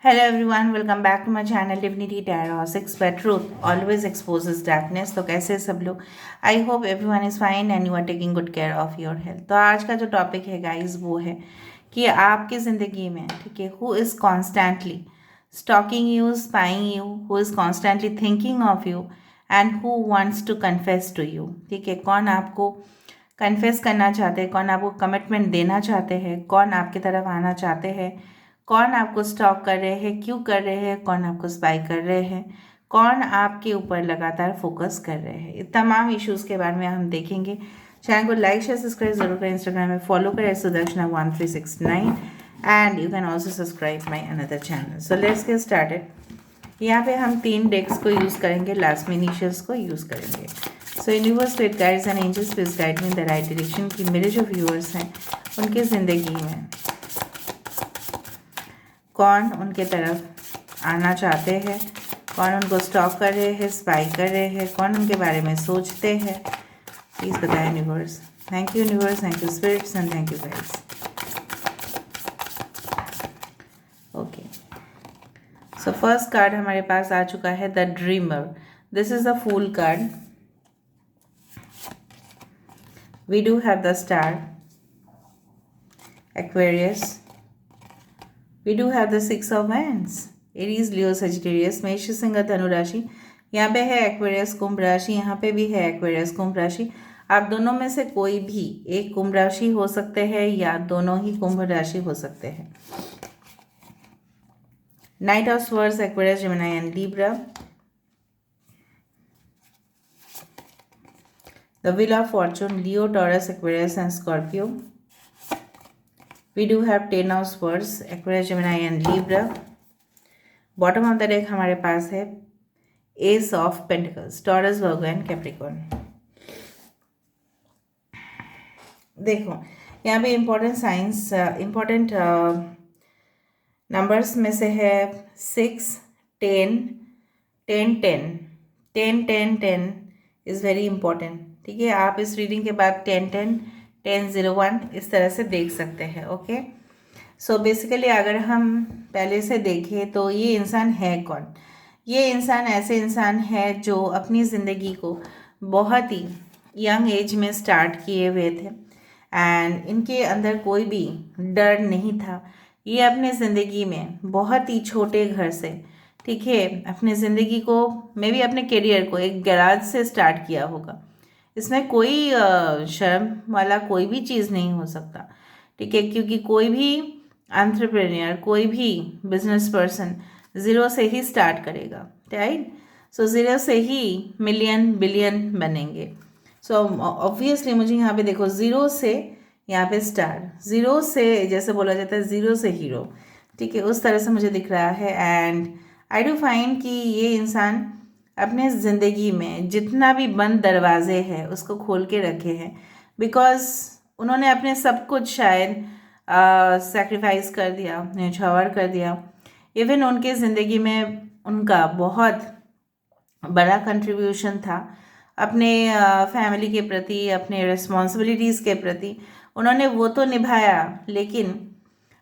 Hello everyone, welcome back to my channel Divinity Tarot 6 but truth always exposes darkness। तो कैसे हैं सब लोग? I hope everyone is fine and you are taking good care of your health. तो आज का जो topic है गाइस वो है कि आपकी ज़िंदगी में, ठीक है, who is constantly stalking you, spying you, who is constantly thinking of you and who wants to confess to you. ठीक है, कौन आपको कन्फेस करना चाहते हैं, कौन आपको कमिटमेंट देना चाहते हैं, कौन आपकी तरफ आना चाहते हैं, कौन आपको स्टॉक कर रहे हैं, क्यों कर रहे हैं, कौन आपको स्पाई कर रहे हैं, कौन आपके ऊपर लगातार फोकस कर रहे हैं। इस तमाम इश्यूज़ के बारे में हम देखेंगे। चैनल को लाइक शेयर सब्सक्राइब जरूर करें। इंस्टाग्राम में फॉलो करें Sudarshana 1369 and you can also subscribe my another channel. So let's get started. यहाँ पे हम 3 डेक्स को यूज़ करेंगे, लास्ट में इनिशियल्स को यूज़ करेंगे। So universe, spirit guides and angels please guide me in the right direction कि मेरे जो व्यूअर्स हैं उनकी ज़िंदगी में कौन उनके तरफ आना चाहते हैं, कौन उनको स्टॉक कर रहे हैं, स्पाई कर रहे हैं, कौन उनके बारे में सोचते हैं, प्लीज़ बताएं universe. Thank you universe, thank you spirits and thank you guys. Okay, so first card हमारे पास आ चुका है the dreamer. This is the fool card. We do have the star, Aquarius, we do have the 6 of wands, Aries, Leo, Sagittarius, मेष, सिंह, धनु राशि। यहाँ पे है एक्वेरियस कुंभ राशि, यहाँ पे भी है एक्वेरियस कुंभ राशि। आप दोनों में से कोई भी एक कुंभ राशि हो सकते हैं या दोनों ही कुंभ राशि हो सकते हैं। Night of swords, Aquarius, Gemini and Libra. The wheel of Fortune, Leo, taurus, Aquarius and Scorpio. We do have 10 of swords, Aquarius, Gemini and Libra. Bottom of the deck हमारे पास है S of pentacles, taurus, Virgo and Capricorn. देखो यहाँ पे important science, important numbers में से है 6, 10, 10, 10, 10, 10, 10 is very important. ठीक है, आप इस रीडिंग के बाद 10, 10, 10, 0, 1 इस तरह से देख सकते हैं। ओके, सो बेसिकली अगर हम पहले से देखें तो ये इंसान है कौन? ये इंसान ऐसे इंसान है जो अपनी ज़िंदगी को बहुत ही यंग एज में स्टार्ट किए हुए थे एंड इनके अंदर कोई भी डर नहीं था। ये अपने ज़िंदगी में बहुत ही छोटे घर से, ठीक है, अपने ज़िंदगी को, मे बी अपने करियर को एक गैराज से स्टार्ट किया होगा। इसमें कोई शर्म वाला कोई भी चीज़ नहीं हो सकता। ठीक है, क्योंकि कोई भी एंटरप्रेन्योर, कोई भी बिजनेस पर्सन ज़ीरो से ही स्टार्ट करेगा, राइट? सो ज़ीरो से ही मिलियन बिलियन बनेंगे। सो ऑब्वियसली मुझे यहाँ पे देखो, ज़ीरो से यहाँ पे स्टार, ज़ीरो से जैसे बोला जाता है ज़ीरो से हीरो, ठीक है, उस तरह से मुझे दिख रहा है। एंड आई डू फाइंड कि ये इंसान अपने ज़िंदगी में जितना भी बंद दरवाजे हैं उसको खोल के रखे हैं, बिकॉज़ उन्होंने अपने सब कुछ शायद सेक्रीफाइस कर दिया, न्यौछावर कर दिया। इवन उनके ज़िंदगी में उनका बहुत बड़ा कंट्रीब्यूशन था अपने फैमिली के प्रति, अपने रिस्पॉन्सिबिलिटीज़ के प्रति। उन्होंने वो तो निभाया, लेकिन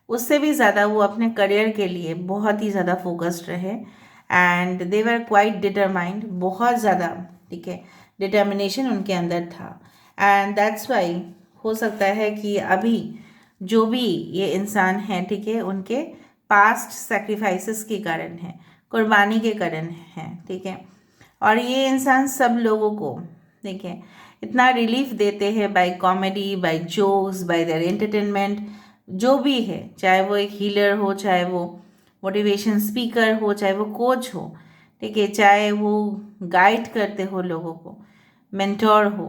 उससे भी ज़्यादा वो अपने करियर के लिए बहुत ही ज़्यादा फोकस्ड रहे and they were quite determined, बहुत ज़्यादा, ठीक है, डिटर्मिनेशन उनके अंदर था। एंड दैट्स वाई हो सकता है कि अभी जो भी ये इंसान हैं, ठीक है, उनके पास्ट सेक्रीफाइसेस के कारण है, कुर्बानी के कारण है, ठीक है, और ये इंसान सब लोगों को, ठीक है, इतना रिलीफ देते हैं by comedy, by jokes, by their entertainment, जो भी है, चाहे वो एक हीलर हो, चाहे वो मोटिवेशन स्पीकर हो, चाहे वो कोच हो, ठीक है, चाहे वो गाइड करते हो लोगों को, मेंटोर हो,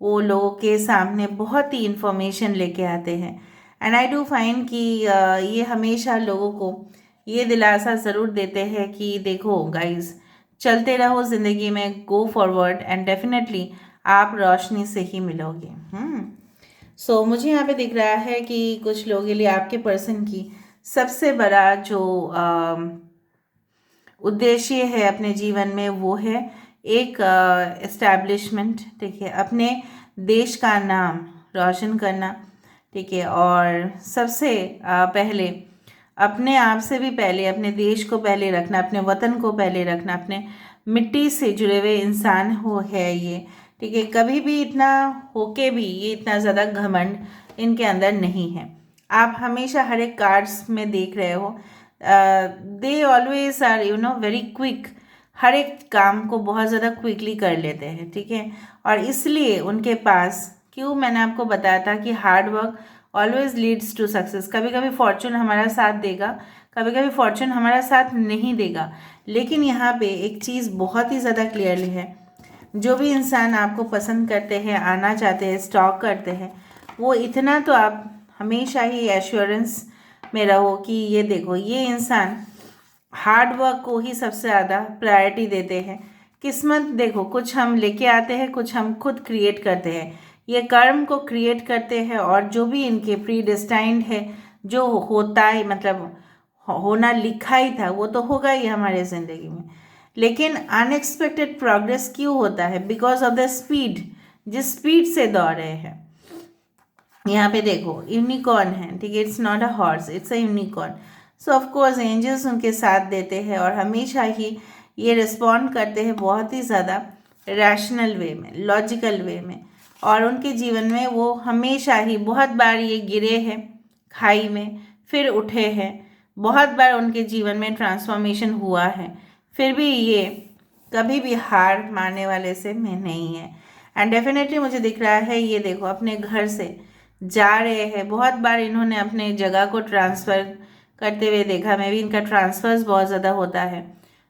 वो लोगों के सामने बहुत ही इंफॉर्मेशन लेके आते हैं। एंड आई डू फाइंड कि ये हमेशा लोगों को ये दिलासा ज़रूर देते हैं कि देखो गाइस, चलते रहो ज़िंदगी में, गो फॉरवर्ड एंड डेफिनेटली आप रोशनी से ही मिलोगे। सो मुझे यहाँ पे दिख रहा है कि कुछ लोगों के लिए आपके पर्सन की सबसे बड़ा जो उद्देश्य है अपने जीवन में वो है एक एस्टैब्लिशमेंट, ठीक है, अपने देश का नाम रोशन करना, ठीक है, और सबसे पहले अपने आप से भी पहले अपने देश को पहले रखना, अपने वतन को पहले रखना, अपने मिट्टी से जुड़े हुए इंसान हो है ये, ठीक है। कभी भी इतना होके भी ये इतना ज़्यादा घमंड इनके अंदर नहीं है। आप हमेशा हर एक कार्ड्स में देख रहे हो, they always are very quick, हर एक काम को बहुत ज़्यादा क्विकली कर लेते हैं, ठीक है। और इसलिए उनके पास, क्यों मैंने आपको बताया था कि hard work always leads to success. कभी कभी फॉर्चून हमारा साथ देगा, कभी कभी फॉर्चून हमारा साथ नहीं देगा, लेकिन यहाँ पे एक चीज़ बहुत ही ज़्यादा क्लियरली है, जो भी इंसान आपको पसंद करते हैं, आना चाहते हैं, स्टॉक करते हैं, वो इतना तो आप हमेशा ही एश्योरेंस में रहो कि ये देखो, ये इंसान हार्ड वर्क को ही सबसे ज़्यादा प्रायोरिटी देते हैं। किस्मत देखो, कुछ हम लेके आते हैं, कुछ हम खुद क्रिएट करते हैं। ये कर्म को क्रिएट करते हैं और जो भी इनके प्री डेस्टाइंड है, जो होता है, मतलब होना लिखा ही था, वो तो होगा ही हमारे ज़िंदगी में। लेकिन अनएक्सपेक्टेड प्रोग्रेस क्यों होता है? बिकॉज ऑफ द स्पीड, जिस स्पीड से दौड़ रहे हैं। यहाँ पे देखो यूनिकॉर्न है, ठीक है, it's not a horse, it's a unicorn. So of course angels उनके साथ देते हैं और हमेशा ही ये रिस्पॉन्ड करते हैं बहुत ही ज़्यादा रैशनल वे में, लॉजिकल वे में। और उनके जीवन में वो हमेशा ही, बहुत बार ये गिरे हैं खाई में, फिर उठे हैं, बहुत बार उनके जीवन में ट्रांसफॉर्मेशन हुआ है, फिर भी ये कभी भी हार मानने वाले से में नहीं है। एंड डेफिनेटली मुझे दिख रहा है, ये देखो अपने घर से जा रहे हैं, बहुत बार इन्होंने अपने जगह को ट्रांसफ़र करते हुए देखा। मैं भी इनका ट्रांसफ़र्स बहुत ज़्यादा होता है,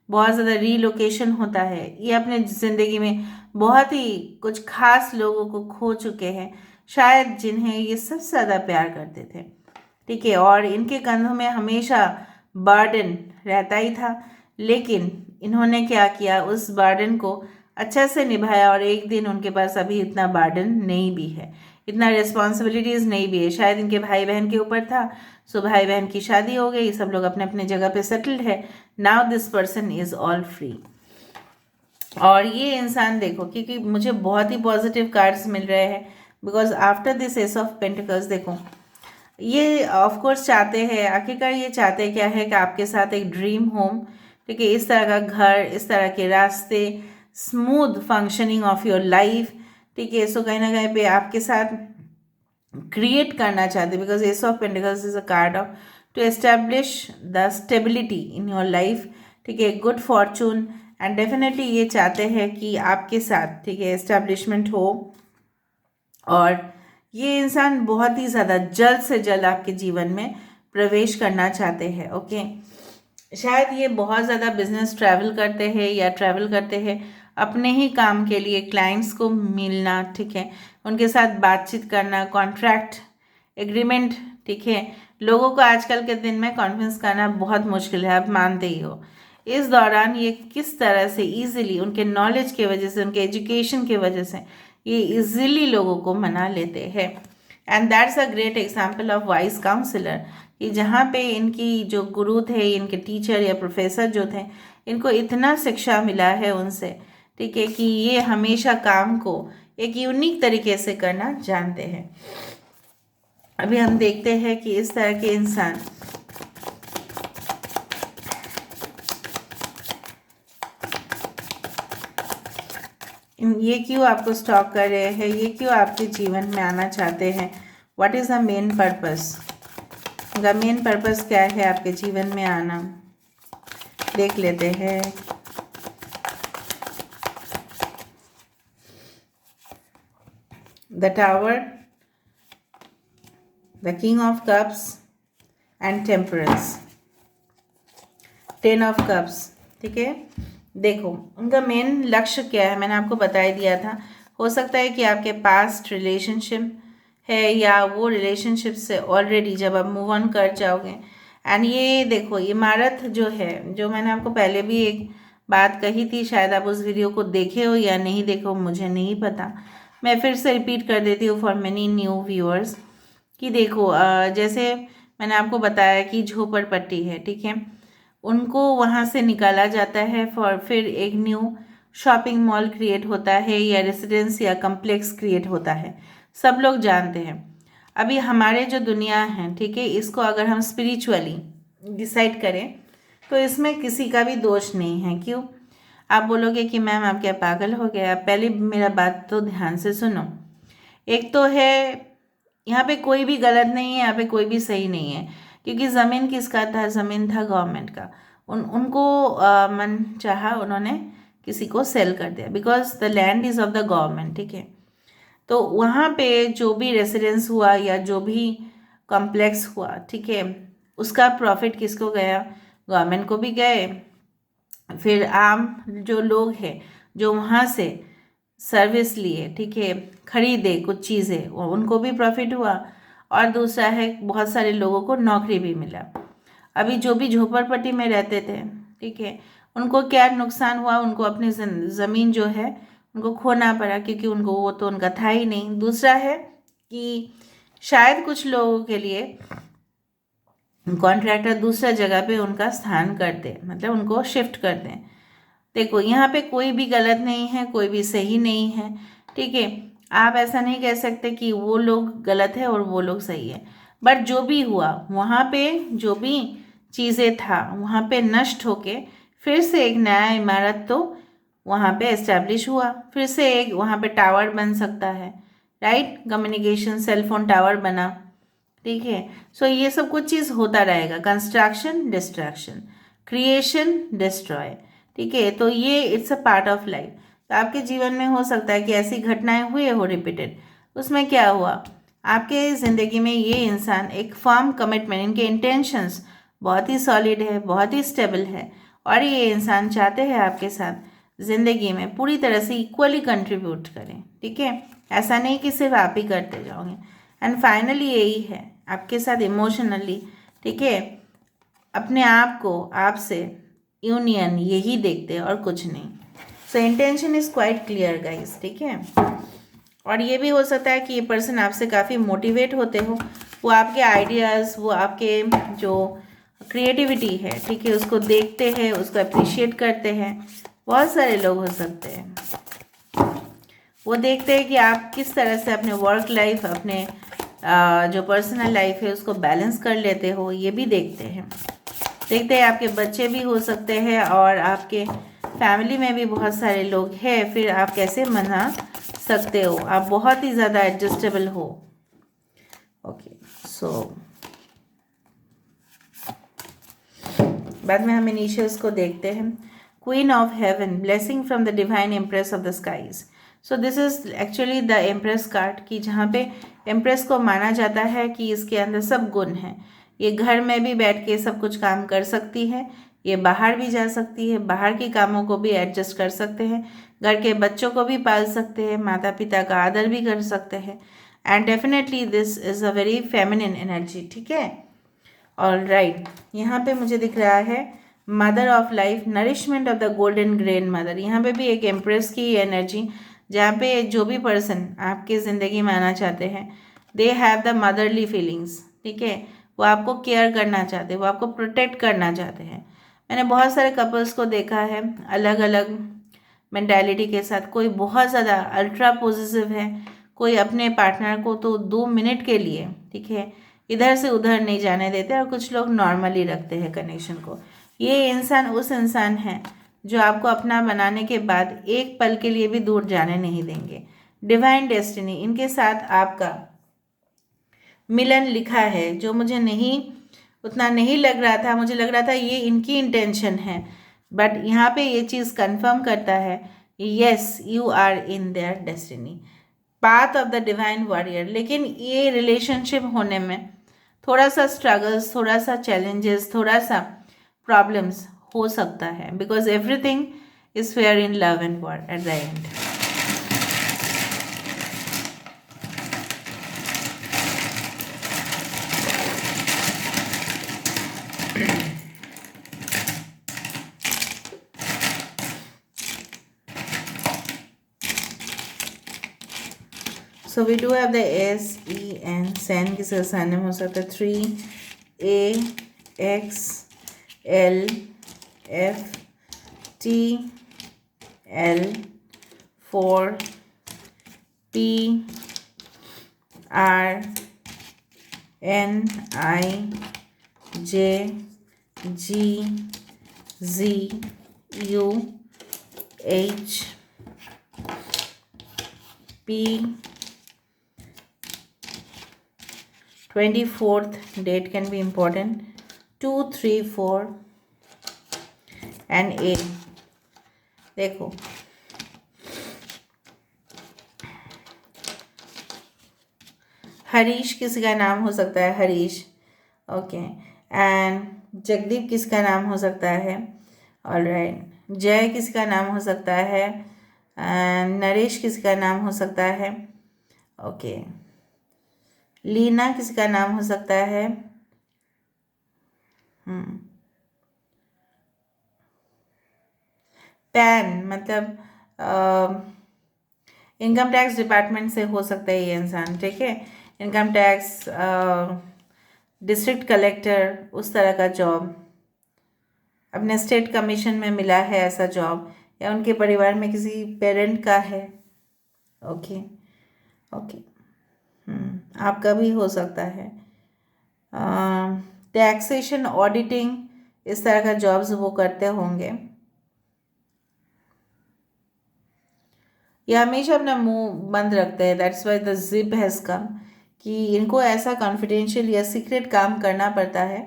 बहुत ज़्यादा रीलोकेशन होता है। ये अपने ज़िंदगी में बहुत ही कुछ खास लोगों को खो चुके हैं, शायद जिन्हें ये सबसे ज़्यादा प्यार करते थे, ठीक है। और इनके कंधों में हमेशा बर्डन रहता ही था, लेकिन इन्होंने क्या किया, उस बर्डन को अच्छा से निभाया। और एक दिन उनके पास अभी इतना बर्डन नहीं भी है, इतना रिस्पॉन्सिबिलिटीज़ नहीं भी है। शायद इनके भाई बहन के ऊपर था, सो भाई बहन की शादी हो गई, सब लोग अपने अपने जगह पे सेटल्ड है। Now this person is all free. और ये इंसान देखो, क्योंकि मुझे बहुत ही पॉजिटिव कार्ड्स मिल रहे हैं, because after this S of pentacles देखो, ये ऑफ कोर्स चाहते हैं, आखिरकार ये चाहते हैं क्या है कि आपके साथ एक ड्रीम होम, ठीक है, इस तरह का घर, इस तरह के रास्ते, smooth functioning of your life, ठीक है। सो कहीं ना कहीं पे आपके साथ क्रिएट करना चाहते, because ace of pentacles is a card of to establish the stability in your life, ठीक है, गुड फॉर्चून। एंड डेफिनेटली ये चाहते हैं कि आपके साथ, ठीक है, एस्टेब्लिशमेंट हो। और ये इंसान बहुत ही ज़्यादा जल्द से जल्द आपके जीवन में प्रवेश करना चाहते हैं, ओके। शायद ये बहुत ज़्यादा बिजनेस ट्रैवल करते हैं या ट्रैवल करते हैं अपने ही काम के लिए, क्लाइंट्स को मिलना, ठीक है, उनके साथ बातचीत करना, कॉन्ट्रैक्ट एग्रीमेंट, ठीक है। लोगों को आजकल के दिन में कॉन्विंस करना बहुत मुश्किल है, आप मानते ही हो। इस दौरान ये किस तरह से ईजिली, उनके नॉलेज की वजह से, उनके एजुकेशन की वजह से ये इजीली लोगों को मना लेते हैं। And that's a great example of wise counsellor, कि जहाँ पे इनकी जो गुरु थे, इनके टीचर या प्रोफेसर जो थे, इनको इतना शिक्षा मिला है उनसे, ठीक है, कि ये हमेशा काम को एक यूनिक तरीके से करना जानते हैं। अभी हम देखते हैं कि इस तरह के इंसान ये क्यों आपको स्टॉक कर रहे हैं, ये क्यों आपके जीवन में आना चाहते हैं, what is the main purpose, उनका मेन पर्पस क्या है आपके जीवन में आना, देख लेते हैं। The tower, the king of cups and temperance, 10 of cups, ठीक है। देखो उनका मेन लक्ष्य क्या है, मैंने आपको बता ही दिया था। हो सकता है कि आपके पास्ट रिलेशनशिप है, या वो रिलेशनशिप से ऑलरेडी जब आप मूव ऑन कर जाओगे। एंड ये देखो इमारत जो है, जो मैंने आपको पहले भी एक बात कही थी, शायद आप उस वीडियो को देखे हो या नहीं देखो, मुझे नहीं पता, मैं फिर से रिपीट कर देती हूँ फॉर मेनी न्यू व्यूअर्स, कि देखो जैसे मैंने आपको बताया कि झोपड़पट्टी है, ठीक है, उनको वहाँ से निकाला जाता है, फिर एक न्यू शॉपिंग मॉल क्रिएट होता है, या रेसिडेंस या कम्प्लेक्स क्रिएट होता है, सब लोग जानते हैं। अभी हमारे जो दुनिया है, ठीक है, इसको अगर हम स्पिरिचुअली डिसाइड करें, तो इसमें किसी का भी दोष नहीं है। क्यों? आप बोलोगे कि मैम आप क्या पागल हो गए? आप पहले मेरा बात तो ध्यान से सुनो। एक तो है, यहाँ पे कोई भी गलत नहीं है, यहाँ पे कोई भी सही नहीं है, क्योंकि ज़मीन किसका था? ज़मीन था गवर्नमेंट का। उनको मन चाहा उन्होंने किसी को सेल कर दिया, because the land is of the government. ठीक है, तो वहाँ पे जो भी रेसिडेंस हुआ या जो भी कॉम्प्लेक्स हुआ, ठीक है, उसका प्रॉफिट किसको गया? गवर्नमेंट को भी गए। फिर आम जो लोग हैं जो वहाँ से सर्विस लिए, ठीक है, खरीदे कुछ चीज़ें, उनको भी प्रॉफिट हुआ। और दूसरा है बहुत सारे लोगों को नौकरी भी मिला। अभी जो भी झोपड़पट्टी में रहते थे, ठीक है, उनको क्या नुकसान हुआ? उनको अपनी ज़मीन जो है उनको खोना पड़ा, क्योंकि उनको वो तो उनका था ही नहीं। दूसरा है कि शायद कुछ लोगों के लिए कॉन्ट्रैक्टर दूसरा जगह पे उनका स्थान कर दे, मतलब उनको शिफ्ट कर दें। देखो, यहाँ पे कोई भी गलत नहीं है, कोई भी सही नहीं है। ठीक है, आप ऐसा नहीं कह सकते कि वो लोग गलत है और वो लोग सही है। बट जो भी हुआ, वहाँ पे जो भी चीज़ें था वहाँ पे नष्ट होके फिर से एक नया इमारत तो वहाँ पे एस्टेब्लिश हुआ। फिर से एक वहाँ पे टावर बन सकता है, राइट? कम्युनिकेशन सेलफोन टावर बना। ठीक है, सो ये सब कुछ चीज़ होता रहेगा। Construction, distraction, creation, destroy. ठीक है, तो ये it's a part of life. तो आपके जीवन में हो सकता है कि ऐसी घटनाएं हुए हो रिपीटेड। उसमें क्या हुआ? आपके ज़िंदगी में ये इंसान एक फर्म कमिटमेंट, इनके इंटेंशंस बहुत ही सॉलिड है, बहुत ही स्टेबल है, और ये इंसान चाहते हैं आपके साथ ज़िंदगी में पूरी तरह से इक्वली कंट्रीब्यूट करें। ठीक है, ऐसा नहीं कि सिर्फ आप ही करते जाओगे। एंड फाइनली यही है आपके साथ इमोशनली, ठीक है, अपने आप को आपसे यूनियन यही देखते हैं और कुछ नहीं। So intention is quite clear guys. ठीक है, और ये भी हो सकता है कि ये पर्सन आपसे काफ़ी मोटिवेट होते हो, वो आपके आइडियाज़, वो आपके जो क्रिएटिविटी है, ठीक है, उसको देखते हैं, उसको अप्रिशिएट करते हैं। बहुत सारे लोग हो सकते हैं, वो देखते हैं कि आप किस तरह से अपने वर्क लाइफ, अपने जो पर्सनल लाइफ है उसको बैलेंस कर लेते हो, ये भी देखते हैं। देखते हैं आपके बच्चे भी हो सकते हैं, और आपके फैमिली में भी बहुत सारे लोग हैं, फिर आप कैसे मना सकते हो? आप बहुत ही ज़्यादा एडजस्टेबल हो। ओके, सो बाद में हम इनिशियल्स को देखते हैं। Queen of heaven, blessing from the divine empress of the skies. So this is actually the empress card, कि जहाँ पे एम्प्रेस को माना जाता है कि इसके अंदर सब गुण हैं। ये घर में भी बैठ के सब कुछ काम कर सकती है, ये बाहर भी जा सकती है, बाहर के कामों को भी एडजस्ट कर सकते हैं, घर के बच्चों को भी पाल सकते हैं, माता पिता का आदर भी कर सकते हैं। And definitely this is a very feminine energy. ठीक है, ऑल राइट, यहाँ पे मुझे दिख रहा है mother of life, nourishment of the golden grain mother. यहाँ पे भी एक एम्प्रेस की एनर्जी, जहाँ पे जो भी पर्सन आपकी ज़िंदगी में आना चाहते हैं, they have the motherly feelings. ठीक है, वो आपको केयर करना चाहते हैं, वो आपको प्रोटेक्ट करना चाहते हैं। मैंने बहुत सारे कपल्स को देखा है अलग अलग मेंटालिटी के साथ। कोई बहुत ज़्यादा अल्ट्रा पॉजिटिव है, कोई अपने पार्टनर को तो 2 मिनट के लिए, ठीक है, इधर से उधर नहीं जाने देते, और कुछ लोग नॉर्मली रखते हैं कनेक्शन को। ये इंसान उस इंसान है जो आपको अपना बनाने के बाद एक पल के लिए भी दूर जाने नहीं देंगे। डिवाइन डेस्टिनी, इनके साथ आपका मिलन लिखा है, जो मुझे नहीं उतना नहीं लग रहा था। मुझे लग रहा था ये इनकी इंटेंशन है, बट यहाँ पे ये चीज़ कंफर्म करता है, yes you are in their destiny, path of the divine warrior. लेकिन ये रिलेशनशिप होने में थोड़ा सा स्ट्रगल्स, थोड़ा सा चैलेंजेस, थोड़ा सा प्रॉब्लम्स हो सकता है, because everything is fair in love and war at the end. So we do have the S, E, N, SEN की सरसानिम हो सकता है 3, A, X, L, F, T, L, 4, P, R, N, I, J, GZUHP. 24th date can be important. 2, 3, 4 and 8. देखो हरीश किसी का नाम हो सकता है, हरीश, ओके। एंड जगदीप किसका नाम हो सकता है, ऑलराइट। जय किसी का नाम हो सकता है, एंड नरेश किसी का नाम हो सकता है, ओके। लीना किसी का नाम हो सकता है, पैन मतलब इनकम टैक्स डिपार्टमेंट से हो सकता है ये इंसान, ठीक है। इनकम टैक्स, डिस्ट्रिक्ट कलेक्टर, उस तरह का जॉब, अपने स्टेट कमीशन में मिला है ऐसा जॉब, या उनके परिवार में किसी पेरेंट का है, ओके ओके। आपका भी हो सकता है। टैक्सेशन, ऑडिटिंग, इस तरह का जॉब्स वो करते होंगे। ये हमेशा अपना मुंह बंद रखते हैं, that's why the zip has come, कि इनको ऐसा कॉन्फिडेंशियल या सीक्रेट काम करना पड़ता है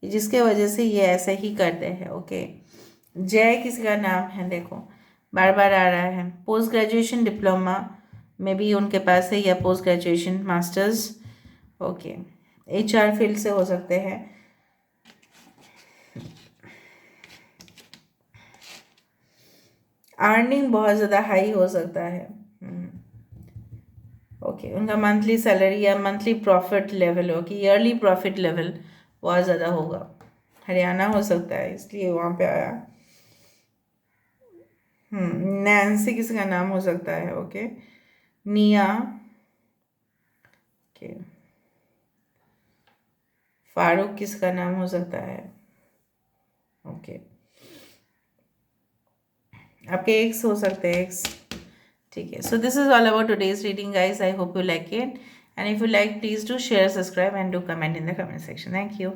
जिसके वजह से ये ऐसे ही करते हैं, ओके। जय किसी का नाम है, देखो बार बार आ रहा है। पोस्ट ग्रेजुएशन डिप्लोमा में भी उनके पास है, या post graduation masters, okay. HR field से हो सकते हैं। अर्निंग बहुत ज़्यादा हाई हो सकता है, ओके। उनका मंथली सैलरी या मंथली प्रॉफिट लेवल हो कि ईयरली प्रॉफिट लेवल बहुत ज़्यादा होगा। हरियाणा हो सकता है, इसलिए वहाँ पे आया। नैन्सी किसी का नाम हो सकता है, ओके। निया, ओके। फारूक किसका नाम हो सकता है, ओके। आपके एक्स हो सकते हैं, एक्स, ठीक है। सो this is all about today's reading guys, I hope you like it, and if you like please do share, subscribe and do comment in the comment section. Thank you.